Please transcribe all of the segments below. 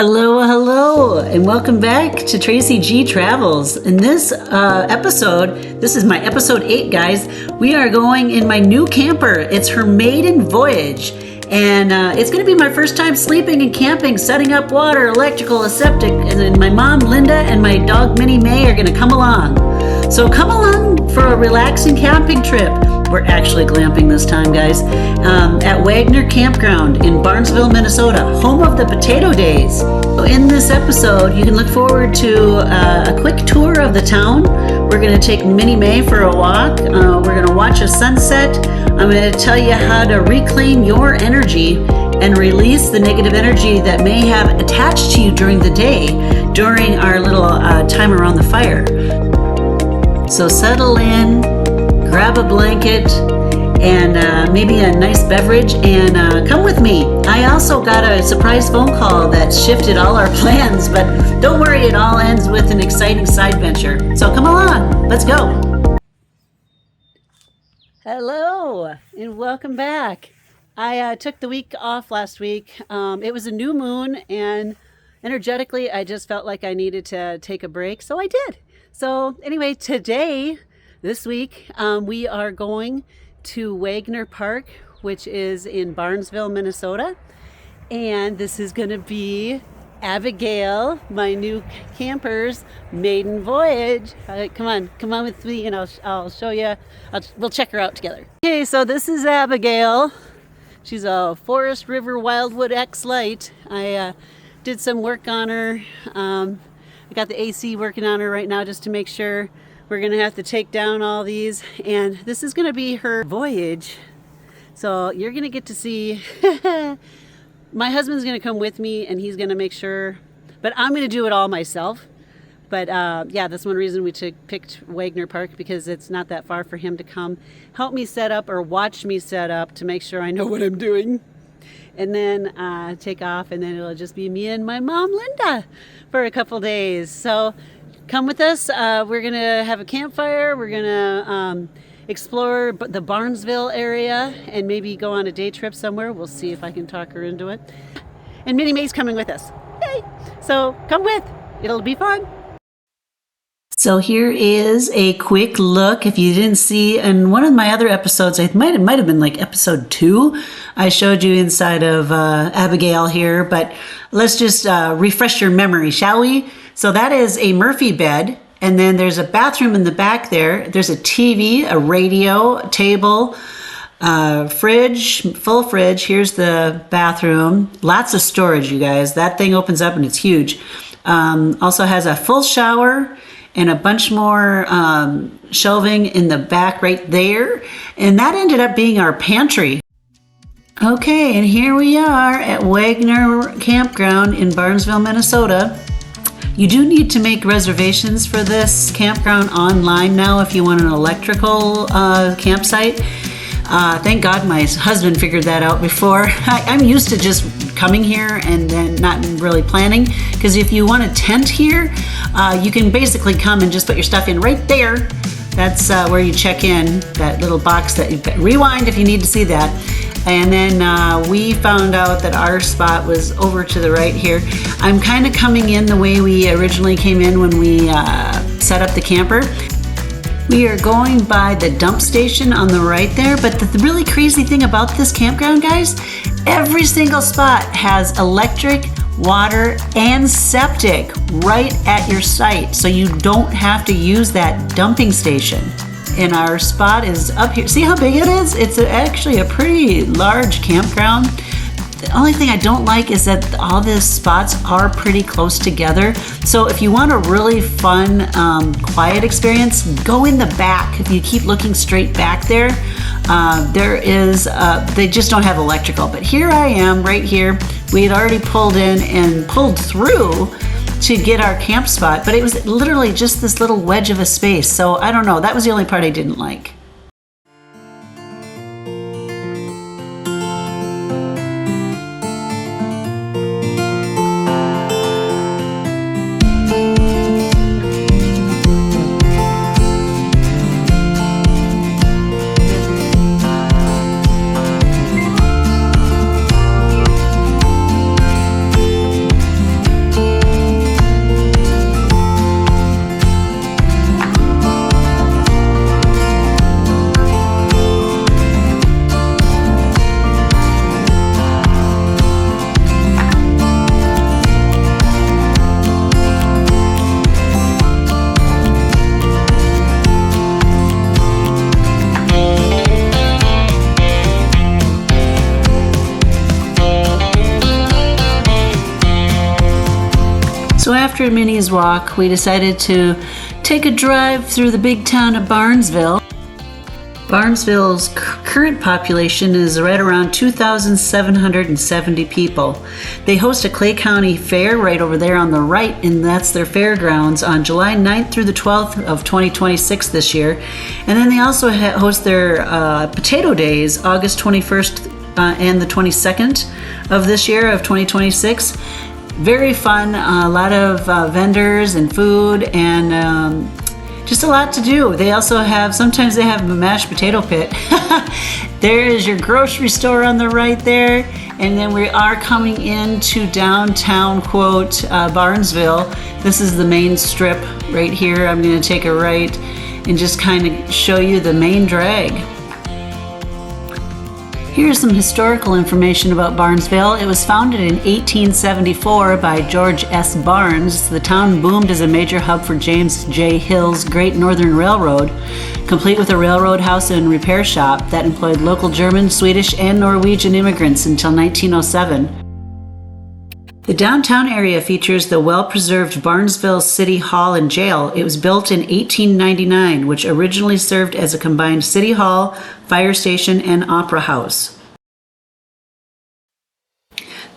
Hello, and welcome back to Tracy G Travels. In this episode, this is my episode 8, guys. We are going in my new camper. It's her maiden voyage, and it's going to be my first time sleeping and camping, setting up water, electrical, a septic, and then my mom, Linda, and my dog, Minnie May, are going to come along. So come along for a relaxing camping trip. We're actually glamping this time, guys, at Wagner Campground in Barnesville, Minnesota, home of the Potato Days. So in this episode, you can look forward to a quick tour of the town. We're going to take Minnie May for a walk. We're going to watch a sunset. I'm going to tell you how to reclaim your energy and release the negative energy that may have attached to you during the day, during our little time around the fire. So settle in, grab a blanket, and maybe a nice beverage, and come with me. I also got a surprise phone call that shifted all our plans, but don't worry, it all ends with an exciting side venture. So come along, let's go. Hello, and welcome back. I took the week off last week. It was a new moon, and energetically, I just felt like I needed to take a break, so I did. So anyway, this week, we are going to Wagner Park, which is in Barnesville, Minnesota. And this is going to be Abigail, my new camper's maiden voyage. Come on with me, and I'll show you. We'll check her out together. Okay, so this is Abigail. She's a Forest River Wildwood Lite. I did some work on her. I got the AC working on her right now just to make sure. We're going to have to take down all these, and this is going to be her voyage. So you're going to get to see, my husband's going to come with me, and he's going to make sure, but I'm going to do it all myself. But yeah, that's one reason we picked Wagner Park, because it's not that far for him to come help me set up or watch me set up to make sure I know what I'm doing. And then take off, and then it'll just be me and my mom, Linda, for a couple days. So come with us. We're going to have a campfire. We're going to explore the Barnesville area and maybe go on a day trip somewhere. We'll see if I can talk her into it. And Minnie May's coming with us. Yay! So come with. It'll be fun. So here is a quick look. If you didn't see in one of my other episodes, it might have been like episode 2. I showed you inside of Abigail here, but let's just refresh your memory, shall we? So that is a Murphy bed, and then there's a bathroom in the back there. There's a TV, a radio, table, fridge, full fridge. Here's the bathroom. Lots of storage, you guys. That thing opens up and it's huge. Also has a full shower and a bunch more shelving in the back right there. And that ended up being our pantry. Okay, and here we are at Wagner Campground in Barnesville, Minnesota. You do need to make reservations for this campground online now if you want an electrical campsite. Thank God my husband figured that out before. I'm used to just coming here and then not really planning, because if you want a tent here, you can basically come and just put your stuff in right there. That's where you check in, that little box that you rewind if you need to see that. And then we found out that our spot was over to the right here. I'm kind of coming in the way we originally came in when we set up the camper. We are going by the dump station on the right there, but the really crazy thing about this campground, guys, every single spot has electric, water, and septic right at your site, so you don't have to use that dumping station. And our spot is up here. See how big it is? It's actually a pretty large campground. The only thing I don't like is that all these spots are pretty close together. So if you want a really fun, quiet experience, go in the back. If you keep looking straight back there, they just don't have electrical. But here I am right here. We had already pulled in and pulled through to get our camp spot, but it was literally just this little wedge of a space. So I don't know, that was the only part I didn't like. after Minnie's walk, we decided to take a drive through the big town of Barnesville. Barnesville's current population is right around 2,770 people. They host a Clay County fair right over there on the right, and that's their fairgrounds on July 9th through the 12th of 2026 this year. And then they also host their Potato Days, August 21st and the 22nd of this year of 2026. Very fun, a lot of vendors and food and just a lot to do. They also sometimes they have a mashed potato pit. There is your grocery store on the right there. And then we are coming into downtown, quote, Barnesville. This is the main strip right here. I'm gonna take a right and just kind of show you the main drag. Here's some historical information about Barnesville. It was founded in 1874 by George S. Barnes. The town boomed as a major hub for James J. Hill's Great Northern Railroad, complete with a railroad house and repair shop that employed local German, Swedish, and Norwegian immigrants until 1907. The downtown area features the well-preserved Barnesville City Hall and Jail. It was built in 1899, which originally served as a combined city hall, fire station, and opera house.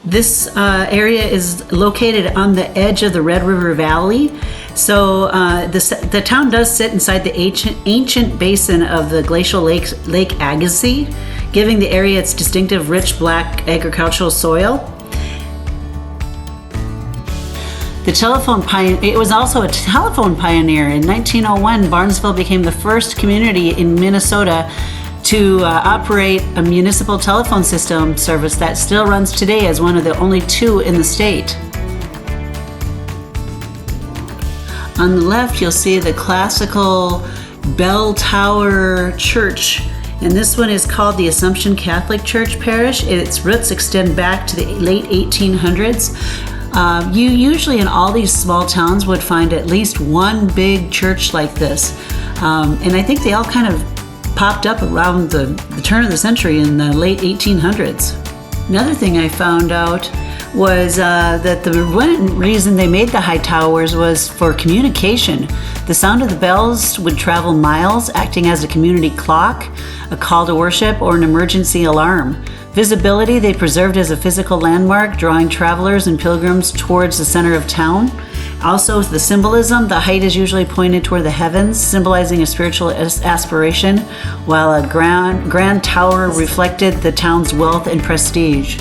This area is located on the edge of the Red River Valley. So the town does sit inside the ancient basin of the glacial Lake Agassiz, giving the area its distinctive rich black agricultural soil. It was also a telephone pioneer. In 1901, Barnesville became the first community in Minnesota to operate a municipal telephone system service that still runs today as one of the only two in the state. On the left, you'll see the classical bell tower church. And this one is called the Assumption Catholic Church Parish. Its roots extend back to the late 1800s. You usually in all these small towns would find at least one big church like this. And I think they all kind of popped up around the turn of the century in the late 1800s. Another thing I found out was that the one reason they made the high towers was for communication. The sound of the bells would travel miles, acting as a community clock, a call to worship, or an emergency alarm. Visibility, they preserved as a physical landmark, drawing travelers and pilgrims towards the center of town. Also, the symbolism, the height is usually pointed toward the heavens, symbolizing a spiritual aspiration, while a grand tower reflected the town's wealth and prestige.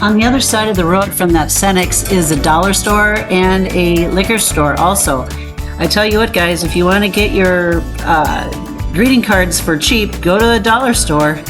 On the other side of the road from that Senex is a dollar store and a liquor store also. I tell you what, guys, if you want to get your greeting cards for cheap, go to a dollar store.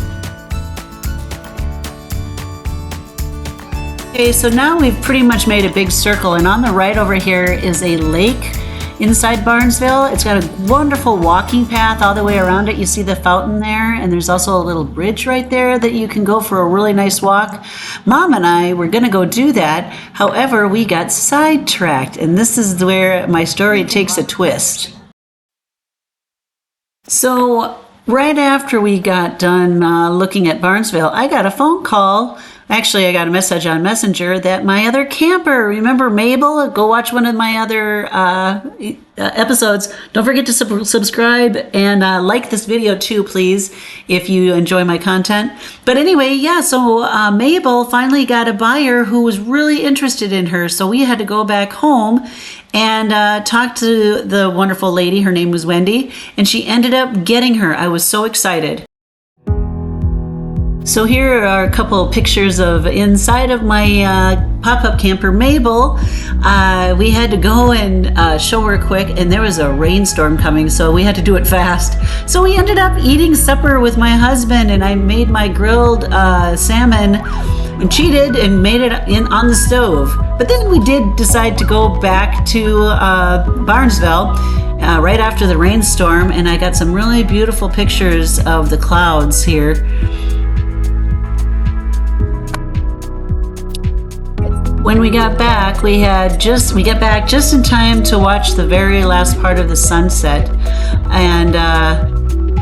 Okay, so now we've pretty much made a big circle, and on the right over here is a lake inside Barnesville. It's got a wonderful walking path all the way around it. You see the fountain there, and there's also a little bridge right there that you can go for a really nice walk. Mom and I were gonna go do that. However, we got sidetracked, and this is where my story takes a twist. So right after we got done looking at Barnesville, I got a phone call. Actually, I got a message on Messenger that my other camper, remember Mabel? Go watch one of my other episodes. Don't forget to subscribe and like this video too, please, if you enjoy my content. But anyway, yeah, so Mabel finally got a buyer who was really interested in her. So we had to go back home and talk to the wonderful lady. Her name was Wendy, and she ended up getting her. I was so excited. So here are a couple of pictures of inside of my pop-up camper, Mabel. We had to go and show her quick, and there was a rainstorm coming, so we had to do it fast. So we ended up eating supper with my husband, and I made my grilled salmon and cheated and made it on the stove. But then we did decide to go back to Barnesville right after the rainstorm, and I got some really beautiful pictures of the clouds here. When we got back, we got back just in time to watch the very last part of the sunset, and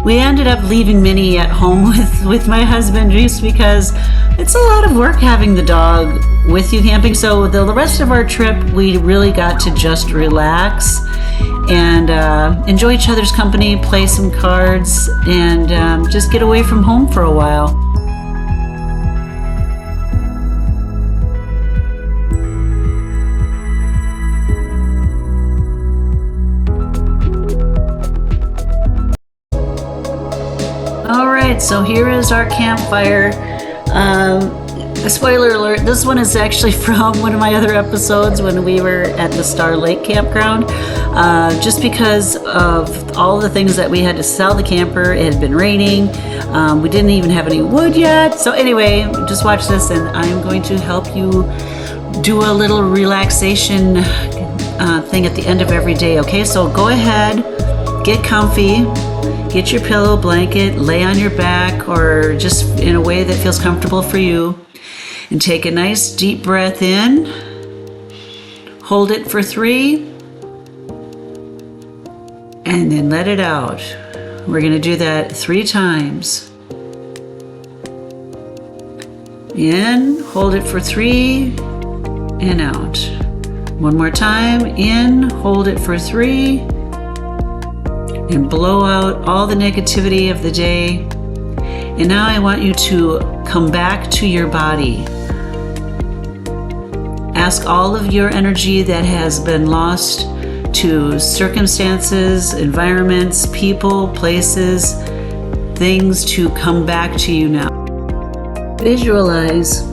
We ended up leaving Minnie at home with my husband just because it's a lot of work having the dog with you camping. So the rest of our trip, we really got to just relax and enjoy each other's company, play some cards, and just get away from home for a while. All right, so here is our campfire. A spoiler alert, this one is actually from one of my other episodes when we were at the Star Lake campground. Just because of all the things that we had to sell the camper, it had been raining. We didn't even have any wood yet. So anyway, just watch this and I'm going to help you do a little relaxation thing at the end of every day, okay? So go ahead, get comfy. Get your pillow, blanket, lay on your back, or just in a way that feels comfortable for you. And take a nice deep breath in. Hold it for 3. And then let it out. We're going to do that 3 times. In, hold it for 3, and out. One more time. In, hold it for 3. And blow out all the negativity of the day. And now I want you to come back to your body. Ask all of your energy that has been lost to circumstances, environments, people, places, things to come back to you now. Visualize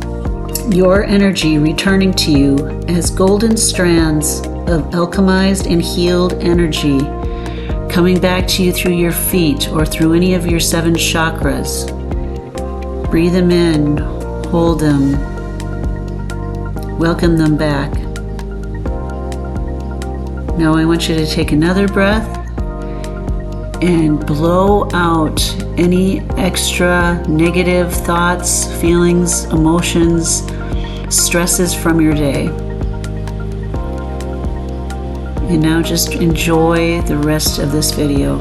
your energy returning to you as golden strands of alchemized and healed energy coming back to you through your feet or through any of your 7 chakras. Breathe them in, hold them, welcome them back. Now I want you to take another breath and blow out any extra negative thoughts, feelings, emotions, stresses from your day. And now just enjoy the rest of this video.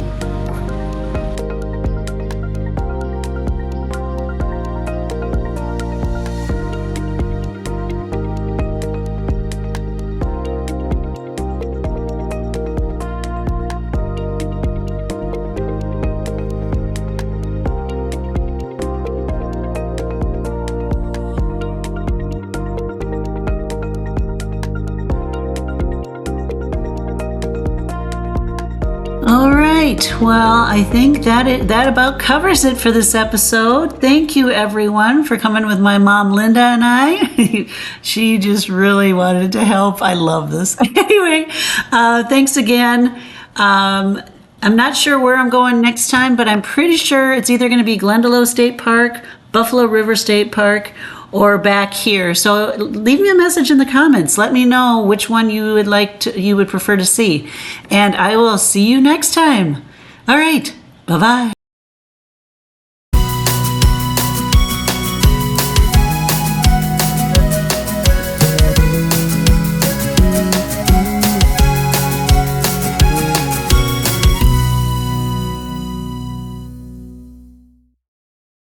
All right, well, I think that about covers it for this episode. Thank you, everyone, for coming with my mom, Linda, and I. She just really wanted to help. I love this. Anyway, thanks again. I'm not sure where I'm going next time, but I'm pretty sure it's either going to be Glendalough State Park, Buffalo River State Park, or back here. So leave me a message in the comments. Let me know which one you would prefer to see. And I will see you next time. All right. Bye-bye.